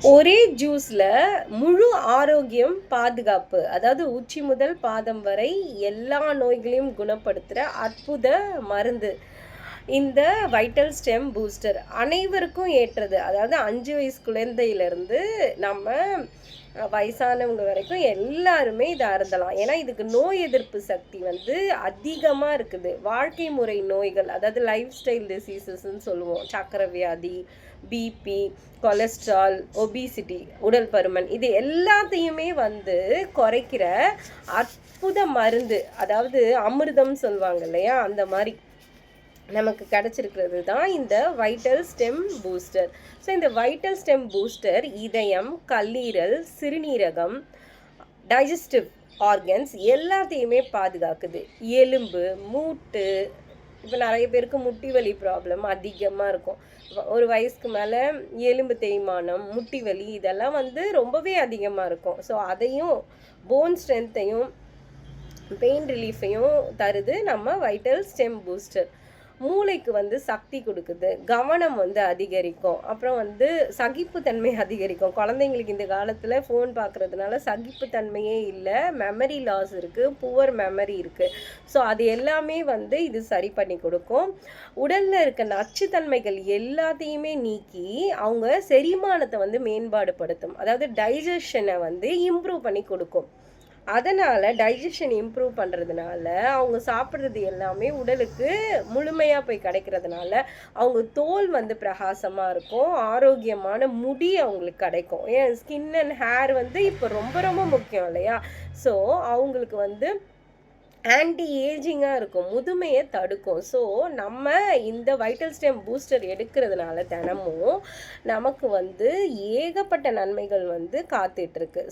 ஒரே ஜூஸில் முழு ஆரோக்கியம் பாதுகாப்பு, அதாவது உச்சி முதல் பாதம் வரை எல்லா நோய்களையும் குணப்படுத்துகிற அற்புத மருந்து இந்த வைட்டல் ஸ்டெம் பூஸ்டர். அனைவருக்கும் ஏற்றது, அதாவது 5 வயசு குழந்தையிலேருந்து நம்ம வயசானவங்க வரைக்கும் எல்லாருமே இதை அருந்தலாம். ஏன்னா இதுக்கு நோய் எதிர்ப்பு சக்தி அதிகமாக இருக்குது. வாழ்க்கை முறை நோய்கள், அதாவது லைஃப் ஸ்டைல் டிசீசஸ்ன்னு சொல்லுவோம், சக்கரை வியாதி, பிபி, கொலஸ்ட்ரால், ஒபிசிட்டி, உடல் பருமன், இது எல்லாத்தையுமே குறைக்கிற அற்புத மருந்து. அதாவது அமிர்தம் சொல்லுவாங்க இல்லையா, அந்த மாதிரி நமக்கு கிடச்சிருக்கிறது தான் இந்த வைட்டல் ஸ்டெம் பூஸ்டர். ஸோ இந்த வைட்டல் ஸ்டெம் பூஸ்டர் இதயம், கல்லீரல், சிறுநீரகம், டைஜஸ்டிவ் ஆர்கன்ஸ் எல்லாத்தையுமே பாதுகாக்குது. எலும்பு, மூட்டு, இப்போ நிறைய பேருக்கு முட்டி வலி ப்ராப்ளம் அதிகமாக இருக்கும். ஒரு வயசுக்கு மேலே எலும்பு தேய்மானம், முட்டி வலி இதெல்லாம் ரொம்பவே அதிகமாக இருக்கும். ஸோ அதையும், போன் ஸ்ட்ரென்த்தையும், பெயின் ரிலீஃபையும் தருது நம்ம வைட்டல் ஸ்டெம் பூஸ்டர். மூளைக்கு சக்தி கொடுக்குது, கவனம் அதிகரிக்கும், அப்புறம் சகிப்புத்தன்மை அதிகரிக்கும். குழந்தைங்களுக்கு இந்த காலத்தில் ஃபோன் பார்க்குறதுனால சகிப்புத்தன்மையே இல்லை, மெமரி லாஸ் இருக்குது, புவர் மெமரி இருக்குது. ஸோ அது எல்லாமே இது சரி பண்ணி கொடுக்கும். உடலில் இருக்க நச்சுத்தன்மைகள் எல்லாத்தையுமே நீக்கி அவங்க செரிமானத்தை மேம்பாடுபடுத்தும், அதாவது டைஜஷனை இம்ப்ரூவ் பண்ணி கொடுக்கும். அதனால் டைஜஷன் இம்ப்ரூவ் பண்ணுறதுனால அவங்க சாப்பிட்றது எல்லாமே உடலுக்கு முழுமையாக போய் கிடைக்கிறதுனால அவங்க தோல் பிரகாசமாக இருக்கும், ஆரோக்கியமான முடி அவங்களுக்கு கிடைக்கும். ஏன் ஸ்கின் அண்ட் ஹேர் இப்போ ரொம்ப ரொம்ப முக்கியம் இல்லையா? ஸோ அவங்களுக்கு ஆன்டி ஏஜிங்காக இருக்கும், முதுமையை தடுக்கும். ஸோ நம்ம இந்த வைட்டல் ஸ்டெம் பூஸ்டர் எடுக்கிறதுனால தினமும் நமக்கு ஏகப்பட்ட நன்மைகள் காத்துட்ருக்கு.